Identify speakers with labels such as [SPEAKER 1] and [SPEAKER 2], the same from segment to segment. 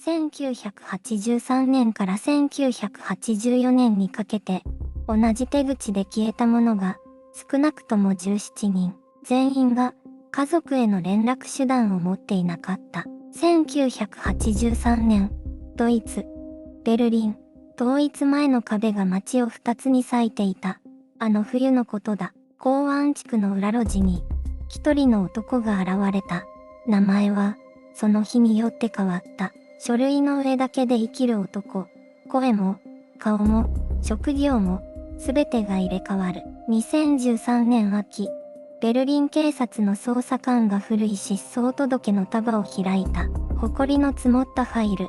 [SPEAKER 1] 1983年から1984年にかけて、同じ手口で消えた者が、少なくとも17人、全員が家族への連絡手段を持っていなかった。1983年、ドイツ、ベルリン、統一前の壁が街を2つに裂いていた。あの冬のことだ。港湾地区の裏路地に、一人の男が現れた。名前は、その日によって変わった。書類の上だけで生きる男。声も、顔も、職業も、すべてが入れ替わる。2013年秋、ベルリン警察の捜査官が古い失踪届の束を開いた。埃の積もったファイル。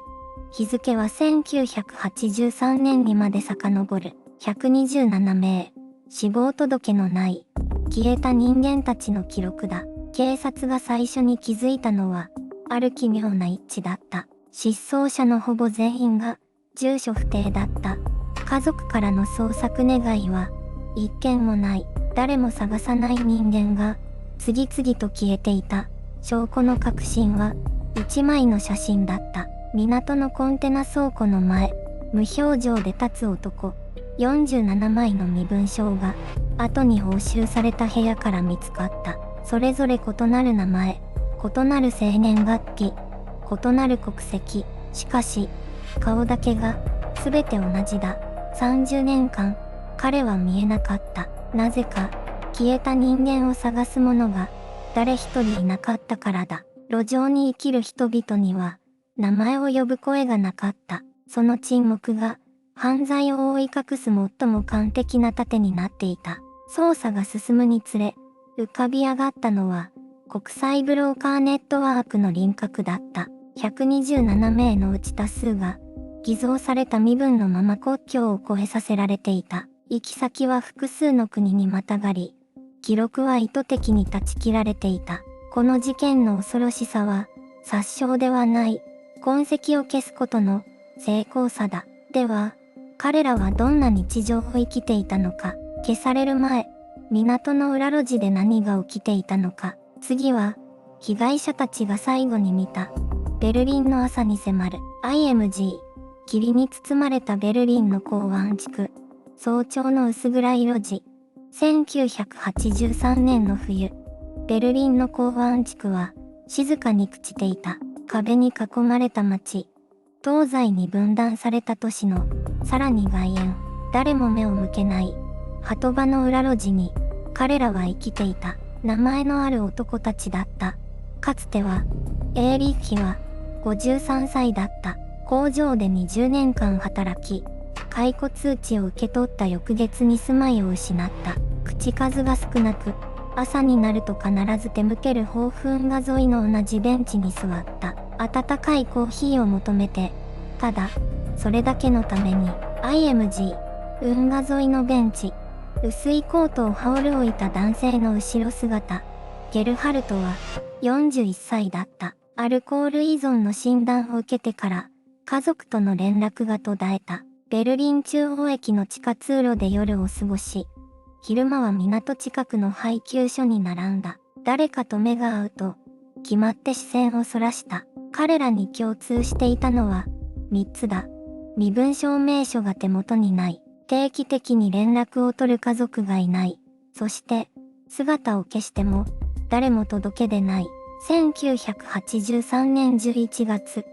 [SPEAKER 1] 日付は1983年にまで遡る。127名。死亡届のない。消えた人間たちの記録だ。警察が最初に気づいたのは、ある奇妙な一致だった。失踪者のほぼ全員が、住所不定だった。家族からの捜索願いは、一件もない。誰も探さない人間が、次々と消えていた。証拠の核心は、一枚の写真だった。港のコンテナ倉庫の前、無表情で立つ男。47枚の身分証が、後に押収された部屋から見つかった。それぞれ異なる名前、異なる生年月日、異なる国籍。しかし、顔だけが、すべて同じだ。30年間、彼は見えなかった。なぜか、消えた人間を探す者が、誰一人いなかったからだ。路上に生きる人々には、名前を呼ぶ声がなかった。その沈黙が、犯罪を覆い隠す最も完璧な盾になっていた。捜査が進むにつれ、浮かび上がったのは、国際ブローカーネットワークの輪郭だった。127名のうち多数が、偽造された身分のまま国境を越えさせられていた。行き先は複数の国にまたがり、記録は意図的に断ち切られていた。この事件の恐ろしさは、殺傷ではない、痕跡を消すことの成功さだ。では、彼らはどんな日常を生きていたのか。消される前、港の裏路地で何が起きていたのか。次は、被害者たちが最後に見た、ベルリンの朝に迫る。IMG、霧に包まれたベルリンの港湾地区。早朝の薄暗い路地。1983年の冬、ベルリンの港湾地区は、静かに朽ちていた。壁に囲まれた街。東西に分断された都市の、さらに外縁。誰も目を向けない。鳩場の裏路地に、彼らは生きていた。名前のある男たちだった。かつては、エーリッヒは、53歳だった。工場で20年間働き、解雇通知を受け取った翌月に住まいを失った。口数が少なく、朝になると必ず手向ける豊富運河沿いの同じベンチに座った。温かいコーヒーを求めて、ただ、それだけのために、IMG、運河沿いのベンチ、薄いコートを羽織る置いた男性の後ろ姿。ゲルハルトは、41歳だった。アルコール依存の診断を受けてから、家族との連絡が途絶えた。ベルリン中央駅の地下通路で夜を過ごし、昼間は港近くの配給所に並んだ。誰かと目が合うと、決まって視線をそらした。彼らに共通していたのは、3つだ。身分証明書が手元にない。定期的に連絡を取る家族がいない。そして、姿を消しても、誰も届け出ない。1983年11月、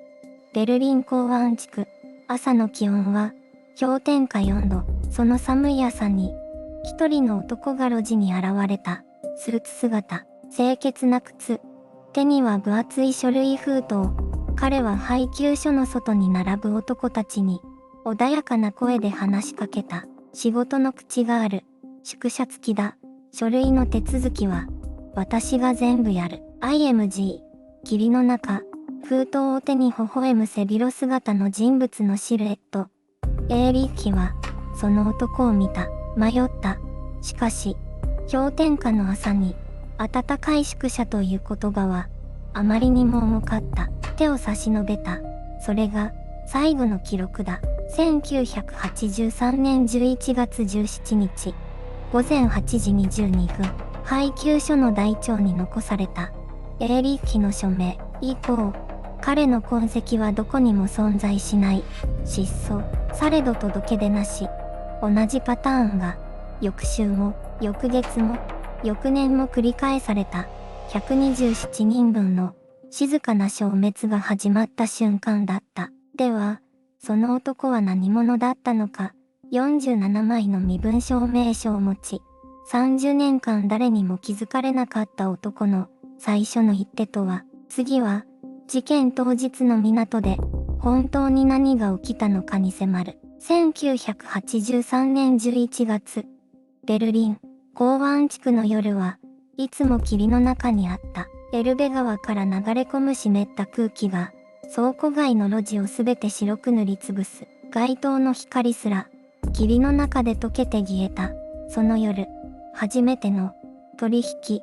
[SPEAKER 1] ベルリン港湾地区、朝の気温は、氷点下4度。その寒い朝に、一人の男が路地に現れた。スーツ姿、清潔な靴。手には分厚い書類封筒。彼は配給所の外に並ぶ男たちに、穏やかな声で話しかけた。仕事の口がある。宿舎付きだ。書類の手続きは、私が全部やる。IMG、霧の中、封筒を手に微笑む背広姿の人物のシルエット。エーリッヒは、その男を見た。迷った。しかし、氷点下の朝に、暖かい宿舎という言葉は、あまりにも重かった。手を差し伸べた。それが、最後の記録だ。1983年11月17日、午前8時22分、配給所の台帳に残された。エーリッヒの署名、以降、彼の痕跡はどこにも存在しない。失踪。されど届け出なし。同じパターンが、翌週も、翌月も、翌年も繰り返された。127人分の静かな消滅が始まった瞬間だった。では、その男は何者だったのか。47枚の身分証明書を持ち、30年間誰にも気づかれなかった男の最初の一手とは、次は、事件当日の港で本当に何が起きたのかに迫る。1983年11月、ベルリン、港湾地区の夜はいつも霧の中にあった。エルベ川から流れ込む湿った空気が倉庫街の路地をすべて白く塗りつぶす。街灯の光すら霧の中で溶けて消えた。その夜、初めての取引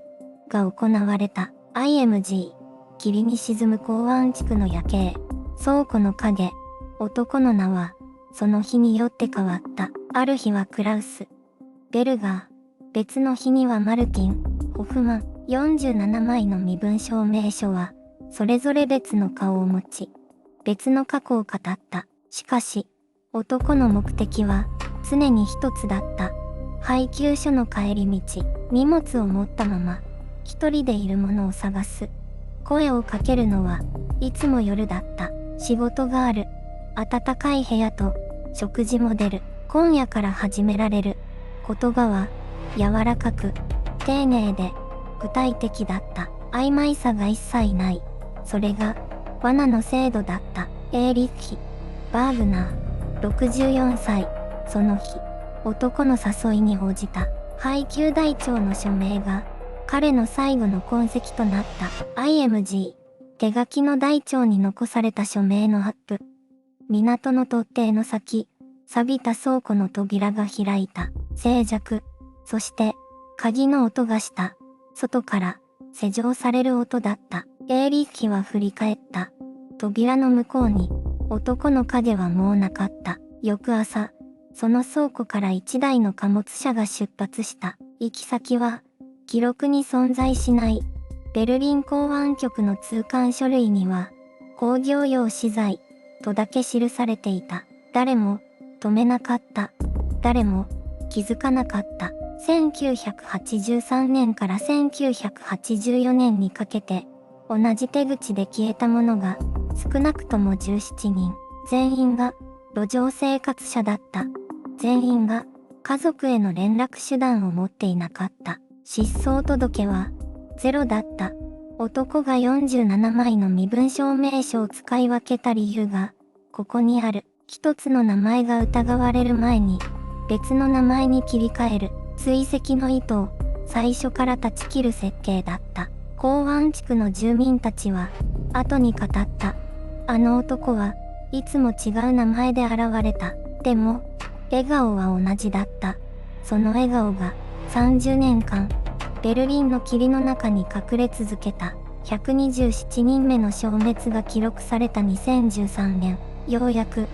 [SPEAKER 1] が行われた。IMG、霧に沈む港湾地区の夜景、倉庫の影、男の名はその日によって変わった。ある日はクラウス、ベルガー、別の日にはマルティン、ホフマン。47枚の身分証明書はそれぞれ別の顔を持ち、別の過去を語った。しかし、男の目的は常に一つだった。配給所の帰り道、荷物を持ったまま一人でいるものを探す。声をかけるのはいつも夜だった。仕事がある。暖かい部屋と食事も出る。今夜から始められる。言葉は柔らかく丁寧で具体的だった。曖昧さが一切ない。それが罠の制度だった。エーリッヒ・バーグナー、64歳。その日、男の誘いに応じた。配給台帳の署名が彼の最後の痕跡となった。IMG、手書きの台帳に残された署名のアップ。港の突堤の先、錆びた倉庫の扉が開いた。静寂。そして、鍵の音がした。外から施錠される音だった。エーリッヒは振り返った。扉の向こうに男の影はもうなかった。翌朝、その倉庫から一台の貨物車が出発した。行き先は記録に存在しない。ベルリン港湾局の通関書類には工業用資材とだけ記されていた。誰も止めなかった。誰も気づかなかった。1983年から1984年にかけて同じ手口で消えた者が少なくとも17人。全員が路上生活者だった。全員が家族への連絡手段を持っていなかった。失踪届はゼロだった。男が47枚の身分証明書を使い分けた理由がここにある。一つの名前が疑われる前に別の名前に切り替える。追跡の意図を最初から断ち切る設計だった。港湾地区の住民たちは後に語った。あの男はいつも違う名前で現れた。でも、笑顔は同じだった。その笑顔が30年間、ベルリンの霧の中に隠れ続けた。127人目の消滅が記録された2013年、ようやく、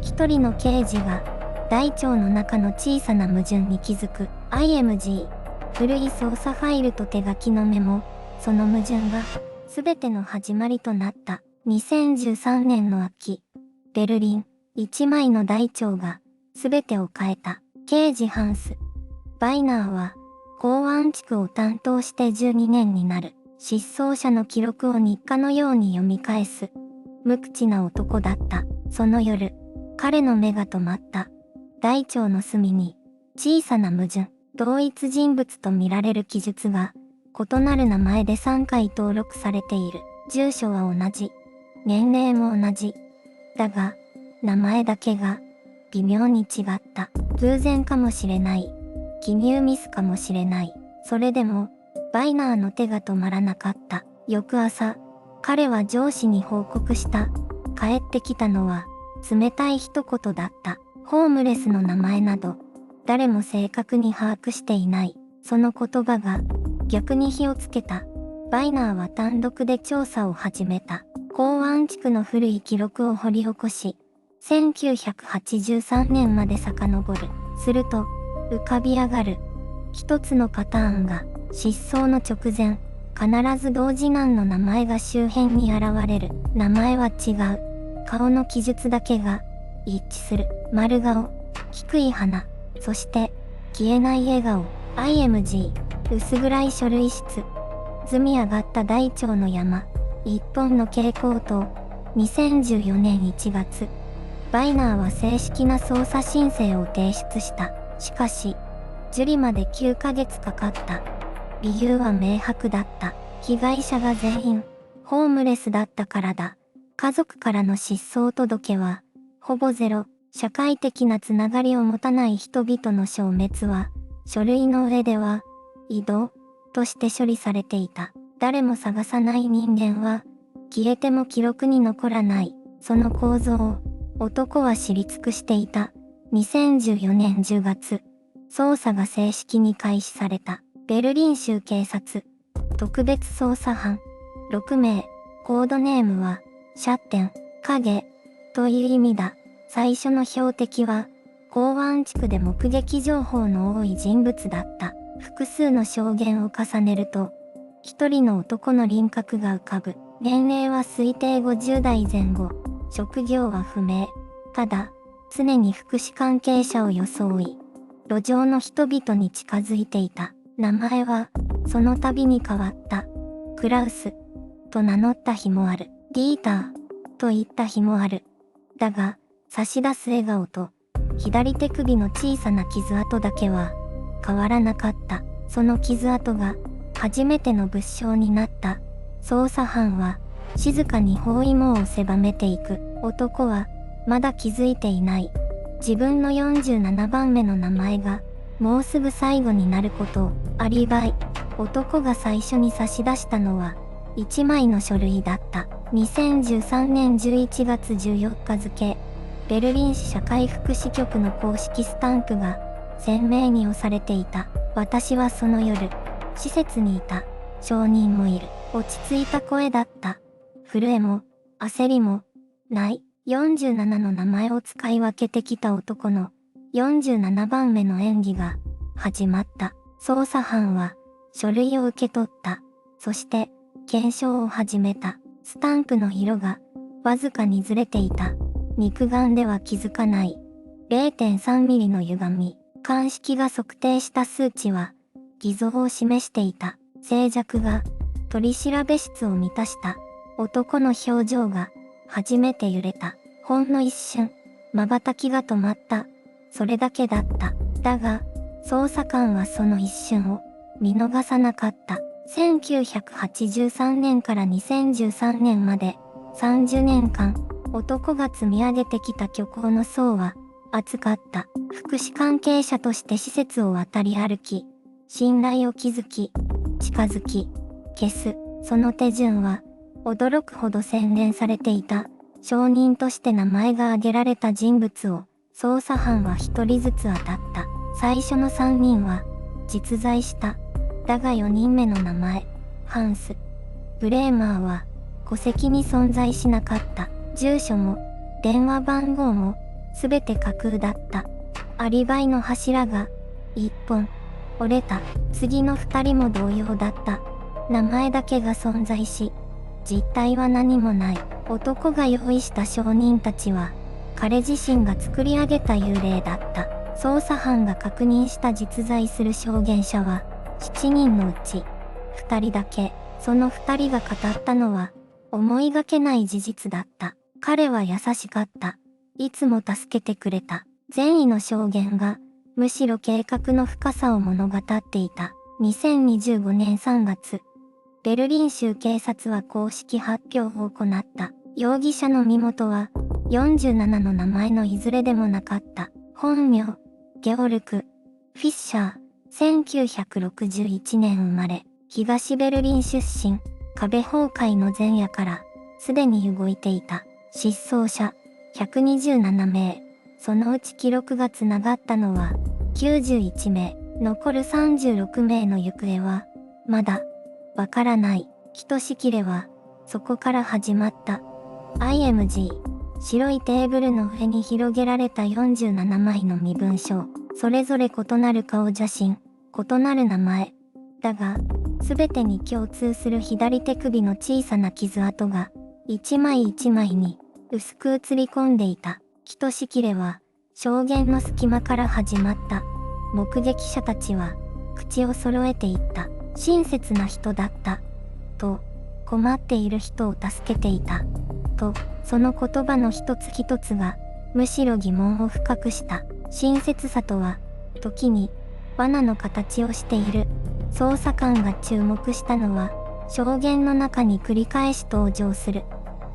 [SPEAKER 1] 一人の刑事が、台帳の中の小さな矛盾に気づく。IMG、古い捜査ファイルと手書きのメモ、その矛盾が全ての始まりとなった。2013年の秋、ベルリン、一枚の台帳が全てを変えた。刑事ハンス・バイナーは、港湾地区を担当して12年になる。失踪者の記録を日課のように読み返す。無口な男だった。その夜、彼の目が止まった。台帳の隅に、小さな矛盾、同一人物と見られる記述が、異なる名前で3回登録されている。住所は同じ。年齢も同じ。だが、名前だけが、微妙に違った。偶然かもしれない。記入ミスかもしれない。それでも、バイナーの手が止まらなかった。翌朝、彼は上司に報告した。帰ってきたのは、冷たい一言だった。ホームレスの名前など、誰も正確に把握していない。その言葉が、逆に火をつけた。バイナーは単独で調査を始めた。港湾地区の古い記録を掘り起こし、1983年まで遡る。すると、浮かび上がる。一つのパターンが、失踪の直前、必ず同次男の名前が周辺に現れる。名前は違う。顔の記述だけが一致する。丸顔、低い鼻、そして消えない笑顔。IMG、薄暗い書類室。積み上がった大腸の山。一本の蛍光灯。2014年1月。バイナーは正式な捜査申請を提出した。しかし、受理まで9ヶ月かかった。理由は明白だった。被害者が全員、ホームレスだったからだ。家族からの失踪届は、ほぼゼロ。社会的なつながりを持たない人々の消滅は、書類の上では、異動として処理されていた。誰も探さない人間は、消えても記録に残らない。その構造を、男は知り尽くしていた。2014年10月、捜査が正式に開始された。ベルリン州警察、特別捜査班、6名、コードネームは、シャッテン、影、という意味だ。最初の標的は、港湾地区で目撃情報の多い人物だった。複数の証言を重ねると、一人の男の輪郭が浮かぶ。年齢は推定50代前後。職業は不明。ただ、常に福祉関係者を装い、路上の人々に近づいていた。名前は、その度に変わった。クラウス、と名乗った日もある。ディーター、と言った日もある。だが、差し出す笑顔と、左手首の小さな傷跡だけは、変わらなかった。その傷跡が、初めての物証になった。捜査班は、静かに包囲網を狭めていく。男は、まだ気づいていない。自分の47番目の名前が、もうすぐ最後になることを。アリバイ。男が最初に差し出したのは、1枚の書類だった。2013年11月14日付、ベルリン市社会福祉局の公式スタンプが、鮮明に押されていた。私はその夜、施設にいた。証人もいる。落ち着いた声だった。震えも、焦りも、ない。47の名前を使い分けてきた男の47番目の演技が始まった。捜査班は書類を受け取った。そして検証を始めた。スタンプの色がわずかにずれていた。肉眼では気づかない 0.3 ミリの歪み。鑑識が測定した数値は偽造を示していた。静寂が取り調べ室を満たした。男の表情が初めて揺れた。ほんの一瞬、瞬きが止まった。それだけだった。だが、捜査官はその一瞬を見逃さなかった。1983年から2013年まで30年間、男が積み上げてきた虚構の層は厚かった。福祉関係者として施設を渡り歩き、信頼を築き、近づき、消す。その手順は、驚くほど洗練されていた。証人として名前が挙げられた人物を、捜査班は一人ずつ当たった。最初の3人は、実在した。だが4人目の名前、ハンス・ブレーマーは、戸籍に存在しなかった。住所も、電話番号も、すべて架空だった。アリバイの柱が、一本、折れた。次の2人も同様だった。名前だけが存在し、実態は何もない。男が用意した証人たちは、彼自身が作り上げた幽霊だった。捜査班が確認した実在する証言者は、7人のうち、2人だけ。その2人が語ったのは、思いがけない事実だった。彼は優しかった。いつも助けてくれた。善意の証言が、むしろ計画の深さを物語っていた。2025年3月。ベルリン州警察は公式発表を行った。容疑者の身元は、47の名前のいずれでもなかった。本名、ゲオルク・フィッシャー、1961年生まれ、東ベルリン出身、壁崩壊の前夜から、すでに動いていた。失踪者、127名。そのうち記録がつながったのは、91名。残る36名の行方は、まだ、わからない。ひとしきれは、そこから始まった。IMG。白いテーブルの上に広げられた47枚の身分証。それぞれ異なる顔写真、異なる名前。だが、すべてに共通する左手首の小さな傷跡が、一枚一枚に薄く映り込んでいた。ひとしきれは、証言の隙間から始まった。目撃者たちは、口を揃えていった。親切な人だった。と、困っている人を助けていた。と、その言葉の一つ一つが、むしろ疑問を深くした。親切さとは、時に、罠の形をしている。捜査官が注目したのは、証言の中に繰り返し登場する。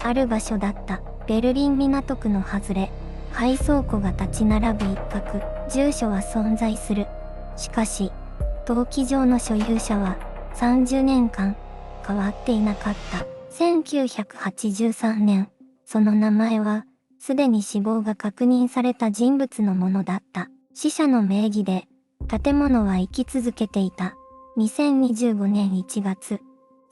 [SPEAKER 1] ある場所だった。ベルリン港区の外れ。配送庫が立ち並ぶ一角。住所は存在する。しかし、登記上の所有者は、30年間、変わっていなかった。1983年、その名前は、すでに死亡が確認された人物のものだった。死者の名義で、建物は生き続けていた。2025年1月、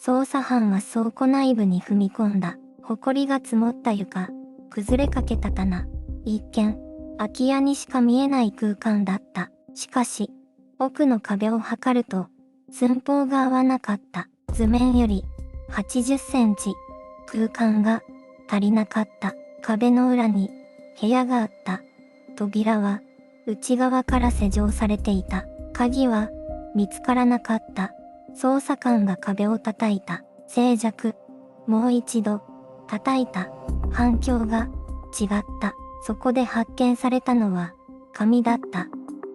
[SPEAKER 1] 捜査班は倉庫内部に踏み込んだ。埃が積もった床、崩れかけた棚。一見、空き家にしか見えない空間だった。しかし、奥の壁を測ると、寸法が合わなかった。図面より80センチ。空間が足りなかった。壁の裏に部屋があった。扉は内側から施錠されていた。鍵は見つからなかった。捜査官が壁を叩いた。静寂。もう一度叩いた。反響が違った。そこで発見されたのは紙だった。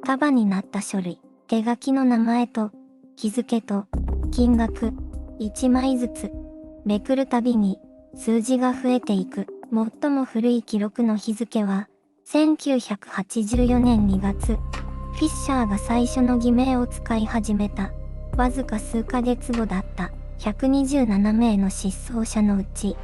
[SPEAKER 1] 束になった書類。手書きの名前と日付と金額。1枚ずつ。めくるたびに数字が増えていく。最も古い記録の日付は1984年2月。フィッシャーが最初の偽名を使い始めた。わずか数ヶ月後だった。127名の失踪者のうち、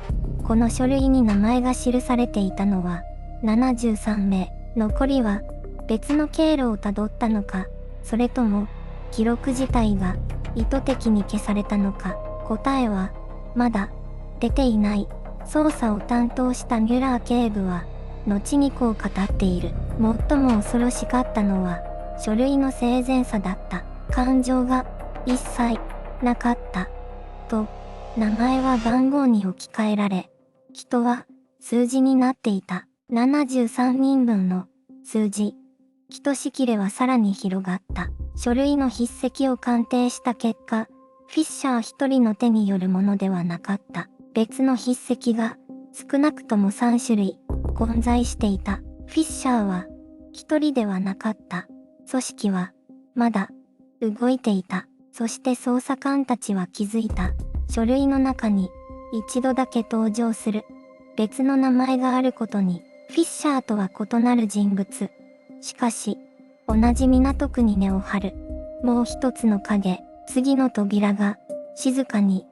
[SPEAKER 1] この書類に名前が記されていたのは73名。残りは別の経路をたどったのか、それとも記録自体が意図的に消されたのか。答えはまだ出ていない。捜査を担当したミュラー警部は後にこう語っている。最も恐ろしかったのは書類の整然さだった。感情が一切なかった。と、名前は番号に置き換えられ、人は数字になっていた。73人分の数字。ひとしきれはさらに広がった。書類の筆跡を鑑定した結果、フィッシャー一人の手によるものではなかった。別の筆跡が少なくとも3種類混在していた。フィッシャーは一人ではなかった。組織はまだ動いていた。そして捜査官たちは気づいた。書類の中に一度だけ登場する別の名前があることに。フィッシャーとは異なる人物。しかし、同じ港区に根を張る。もう一つの影。次の扉が静かに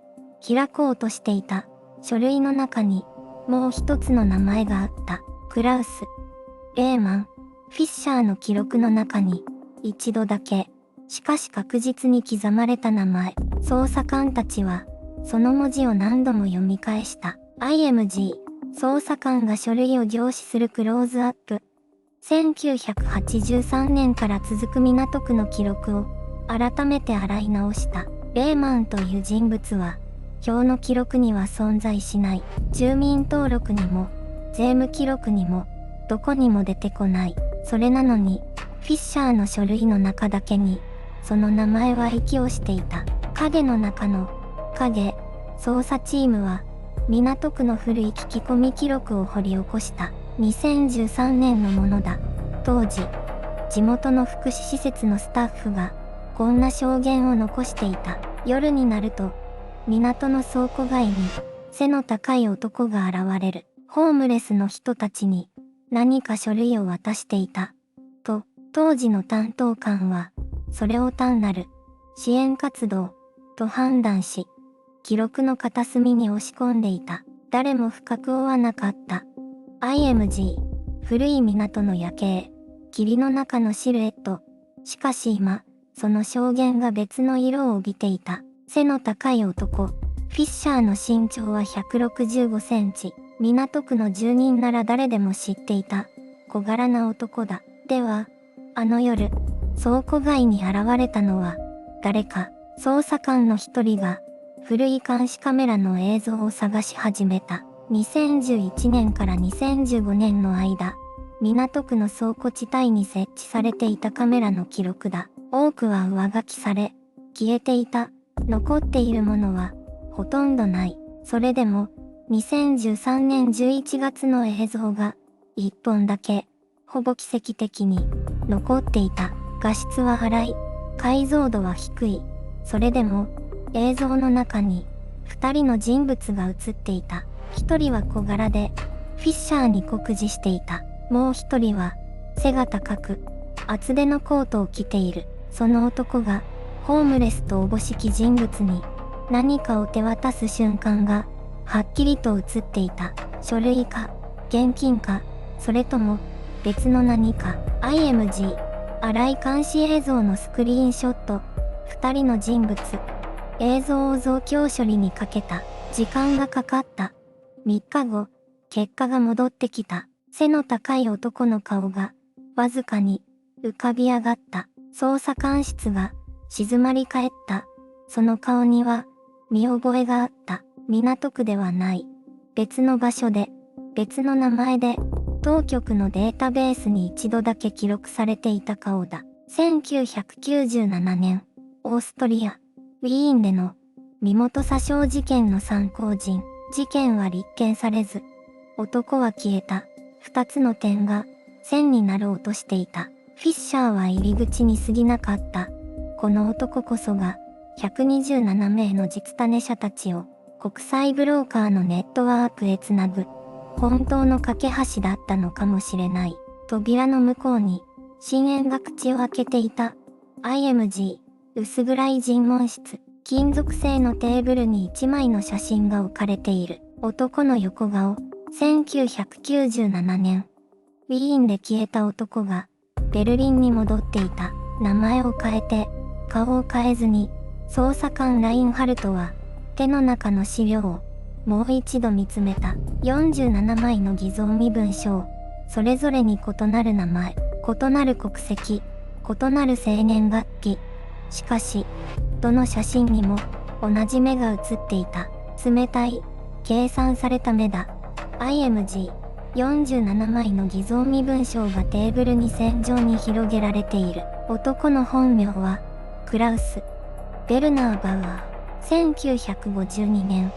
[SPEAKER 1] 開こうとしていた。書類の中にもう一つの名前があった。クラウス・レーマン。フィッシャーの記録の中に一度だけ、しかし確実に刻まれた名前。捜査官たちはその文字を何度も読み返した。IMG。捜査官が書類を凝視するクローズアップ。1983年から続く港区の記録を改めて洗い直した。レーマンという人物は表の記録には存在しない。住民登録にも税務記録にもどこにも出てこない。それなのにフィッシャーの書類の中だけにその名前は息をしていた。影の中の影。捜査チームは港区の古い聞き込み記録を掘り起こした。2013年のものだ。当時、地元の福祉施設のスタッフがこんな証言を残していた。夜になると、港の倉庫街に背の高い男が現れる。ホームレスの人たちに何か書類を渡していた。と、当時の担当官は、それを単なる支援活動と判断し、記録の片隅に押し込んでいた。誰も深く追わなかった。IMG。古い港の夜景。霧の中のシルエット。しかし今、その証言が別の色を帯びていた。背の高い男。フィッシャーの身長は165センチ。港区の住人なら誰でも知っていた。小柄な男だ。では、あの夜、倉庫街に現れたのは、誰か。捜査官の一人が古い監視カメラの映像を探し始めた。2011年から2015年の間、港区の倉庫地帯に設置されていたカメラの記録だ。多くは上書きされ、消えていた。残っているものはほとんどない。それでも、2013年11月の映像が1本だけ、ほぼ奇跡的に残っていた。画質は荒い。解像度は低い。それでも、映像の中に2人の人物が映っていた。1人は小柄で、フィッシャーに酷似していた。もう1人は、背が高く、厚手のコートを着ている。その男が、ホームレスとおぼしき人物に、何かを手渡す瞬間が、はっきりと映っていた。書類か、現金か、それとも、別の何か。IMG、荒い監視映像のスクリーンショット。2人の人物。映像を増強処理にかけた。時間がかかった。3日後、結果が戻ってきた。背の高い男の顔が、わずかに、浮かび上がった。捜査官室が、静まり返った。その顔には、見覚えがあった。港区ではない。別の場所で、別の名前で、当局のデータベースに一度だけ記録されていた顔だ。1997年、オーストリア、ウィーンでの身元詐称事件の参考人。事件は立件されず、男は消えた。二つの点が線になろうとしていた。フィッシャーは入り口に過ぎなかった。この男こそが127名の実種者たちを国際ブローカーのネットワークへつなぐ本当の架け橋だったのかもしれない。扉の向こうに深淵が口を開けていた。IMG、薄暗い尋問室。金属製のテーブルに一枚の写真が置かれている。男の横顔。1997年。ウィーンで消えた男がベルリンに戻っていた。名前を変えて、顔を変えずに、捜査官ラインハルトは手の中の資料をもう一度見つめた。47枚の偽造身分証。それぞれに異なる名前、異なる国籍、異なる生年月日。しかし、どの写真にも同じ目が写っていた。冷たい、計算された目だ。IMG、47枚の偽造身分証がテーブルに線状に広げられている。男の本名は、クラウス・ベルナー・バウアー。1952年、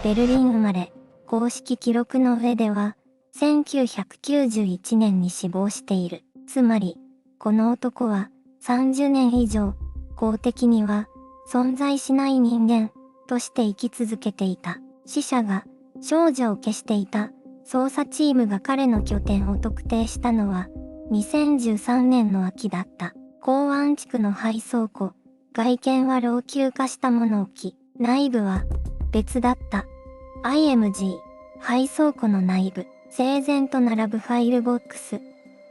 [SPEAKER 1] ベルリン生まれ。公式記録の上では、1991年に死亡している。つまり、この男は30年以上、公的には存在しない人間として生き続けていた。死者が少女を消していた。捜査チームが彼の拠点を特定したのは2013年の秋だった。港湾地区の廃倉庫。外見は老朽化した物置。内部は別だった。IMG、廃倉庫の内部。整然と並ぶファイルボックス。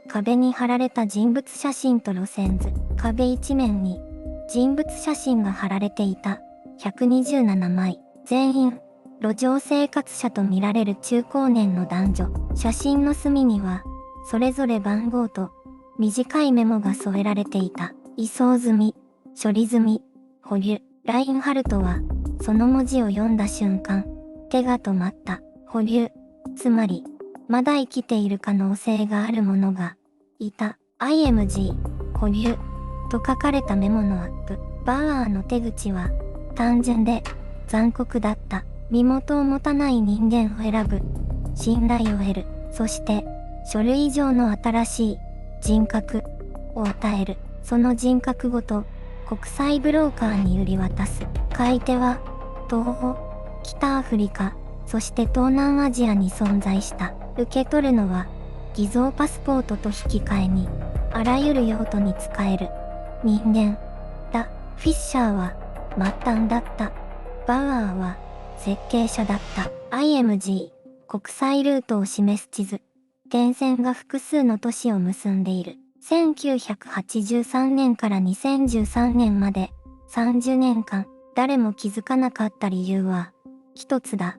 [SPEAKER 1] 壁に貼られた人物写真と路線図。壁一面に人物写真が貼られていた。127枚。全員、路上生活者とみられる中高年の男女。写真の隅には、それぞれ番号と短いメモが添えられていた。移送済み、処理済み、保留。ラインハルトは、その文字を読んだ瞬間、手が止まった。保留。つまり、まだ生きている可能性がある者がいた。IMG、保留と書かれたメモのアップ。バウアーの手口は単純で残酷だった。身元を持たない人間を選ぶ。信頼を得る。そして、書類上の新しい人格を与える。その人格ごと国際ブローカーに売り渡す。買い手は東欧、北アフリカ、そして東南アジアに存在した。受け取るのは偽造パスポートと引き換えにあらゆる用途に使える人間だ。フィッシャーは末端だった。バウアーは設計者だった。IMG、国際ルートを示す地図。点線が複数の都市を結んでいる。1983年から2013年まで30年間、誰も気づかなかった理由は一つだ。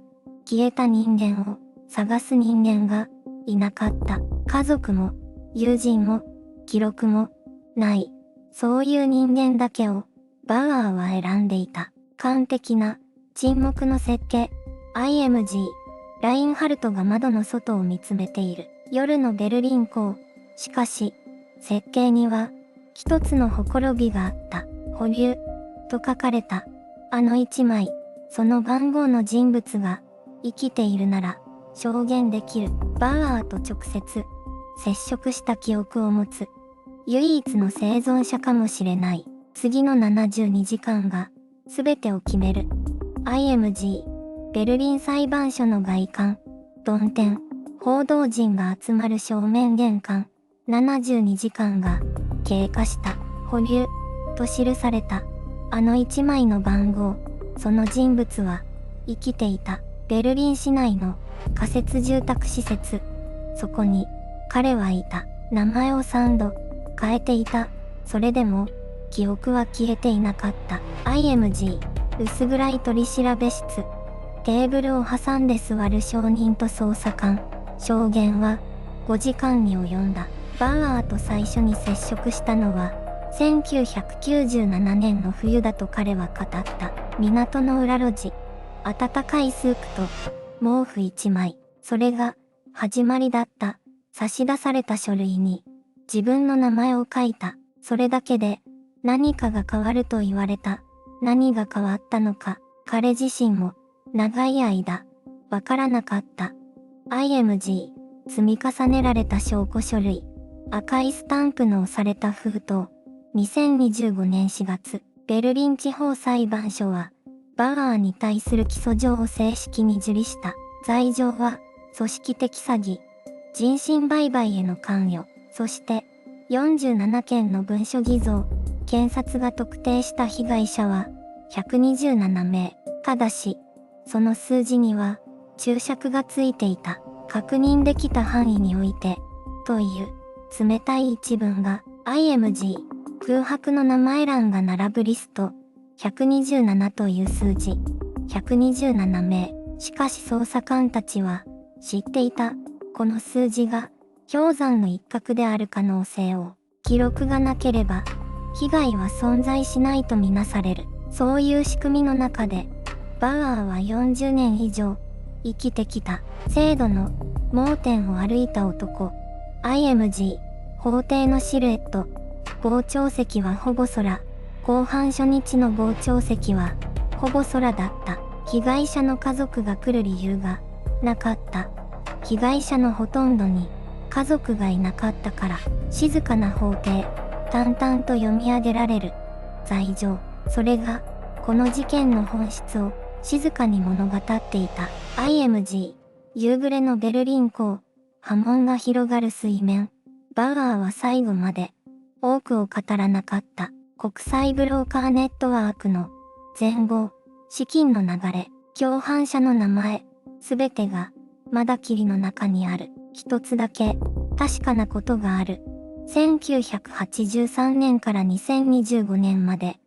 [SPEAKER 1] 消えた人間を探す人間がいなかった。家族も友人も記録もない。そういう人間だけをバウアーは選んでいた。完璧な沈黙の設計。IMG。ラインハルトが窓の外を見つめている。夜のベルリン港。しかし、設計には一つのほころびがあった。保留と書かれた。あの一枚、その番号の人物が生きているなら証言できる。バウアーと直接接触した記憶を持つ唯一の生存者かもしれない。次の72時間が全てを決める。IMG。ベルリン裁判所の外観。曇天。報道陣が集まる正面玄関。72時間が経過した。保留と記された。あの一枚の番号。その人物は生きていた。ベルリン市内の仮設住宅施設。そこに彼はいた。名前を3度変えていた。それでも記憶は消えていなかった。IMG。薄暗い取調室。テーブルを挟んで座る証人と捜査官。証言は5時間に及んだ。バウアーと最初に接触したのは1997年の冬だと彼は語った。港の裏路地。温かいスープと毛布1枚。それが始まりだった。差し出された書類に自分の名前を書いた。それだけで何かが変わると言われた。何が変わったのか、彼自身も長い間わからなかった。IMG。積み重ねられた証拠書類。赤いスタンプの押された封筒。2025年4月、ベルリン地方裁判所は、バウアーに対する起訴状を正式に受理した。罪状は、組織的詐欺、人身売買への関与、そして、47件の文書偽造。検察が特定した被害者は、127名。ただし、その数字には、注釈がついていた。確認できた範囲において、という冷たい一文が IMG。空白の名前欄が並ぶリスト。127という数字。127名。しかし捜査官たちは知っていた。この数字が氷山の一角である可能性を。記録がなければ被害は存在しないとみなされる。そういう仕組みの中でバウアーは40年以上生きてきた。制度の盲点を歩いた男。IMG。法廷のシルエット。傍聴席はほぼ空。公判初日の傍聴席はほぼ空だった。被害者の家族が来る理由がなかった。被害者のほとんどに家族がいなかったから。静かな法廷。淡々と読み上げられる罪状。それがこの事件の本質を静かに物語っていた。IMG。夕暮れのベルリン港。波紋が広がる水面。バウアーは最後まで多くを語らなかった。国際ブローカーネットワークの全貌、資金の流れ、共犯者の名前、すべてがまだ霧の中にある。一つだけ確かなことがある。1983年から2025年まで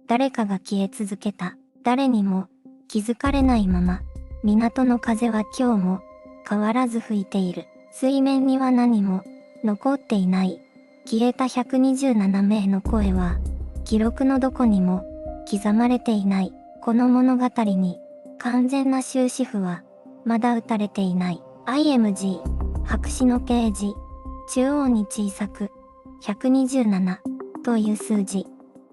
[SPEAKER 1] 誰かが消え続けた。誰にも気づかれないまま、港の風は今日も変わらず吹いている。水面には何も残っていない。消えた127名の声は、記録のどこにも刻まれていない。この物語に完全な終止符はまだ打たれていない。IMG。白紙のページ。中央に小さく、127という数字。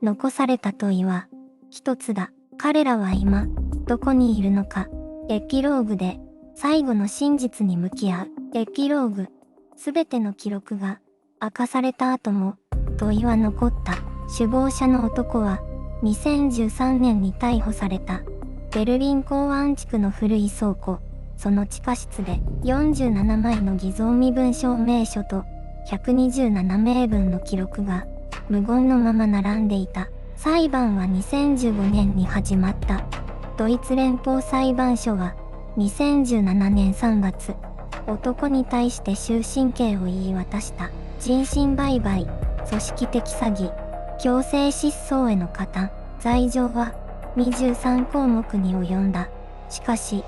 [SPEAKER 1] 残された問いは、一つだ。彼らは今、どこにいるのか。エピローグで、最後の真実に向き合う。エピローグ。すべての記録が明かされた後も、問いは残った。首謀者の男は、2013年に逮捕された。ベルリン港湾地区の古い倉庫。その地下室で47枚の偽造身分証明書と127名分の記録が無言のまま並んでいた。裁判は2015年に始まった。ドイツ連邦裁判所は2017年3月、男に対して終身刑を言い渡した。人身売買、組織的詐欺、強制失踪への加担、罪状は23項目に及んだ。しかし、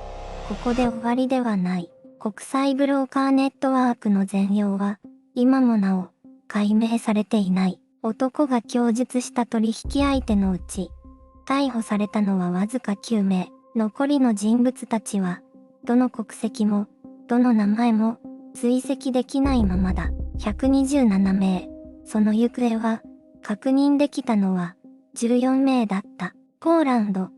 [SPEAKER 1] ここで終わりではない。国際ブローカーネットワークの全容は、今もなお、解明されていない。男が供述した取引相手のうち、逮捕されたのはわずか9名。残りの人物たちは、どの国籍も、どの名前も、追跡できないままだ。127名。その行方は、確認できたのは、14名だった。ポーランド、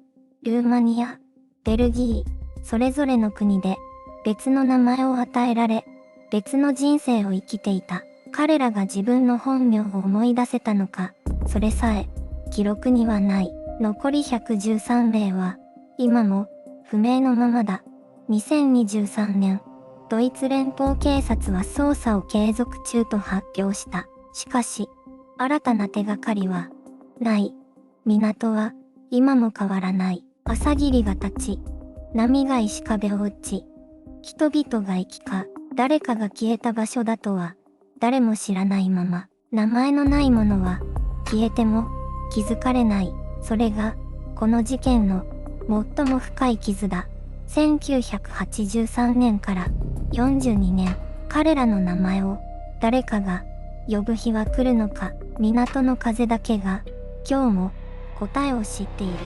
[SPEAKER 1] ルーマニア、ベルギー、それぞれの国で、別の名前を与えられ、別の人生を生きていた。彼らが自分の本名を思い出せたのか、それさえ、記録にはない。残り113名は、今も、不明のままだ。2023年、ドイツ連邦警察は捜査を継続中と発表した。しかし、新たな手がかりは、ない。港は、今も変わらない。朝霧が立ち、波が石壁を打ち、人々が行き交う。誰かが消えた場所だとは、誰も知らないまま、名前のないものは、消えても、気づかれない。それが、この事件の、最も深い傷だ。1983年から42年、彼らの名前を誰かが呼ぶ日は来るのか。港の風だけが今日も答えを知っている。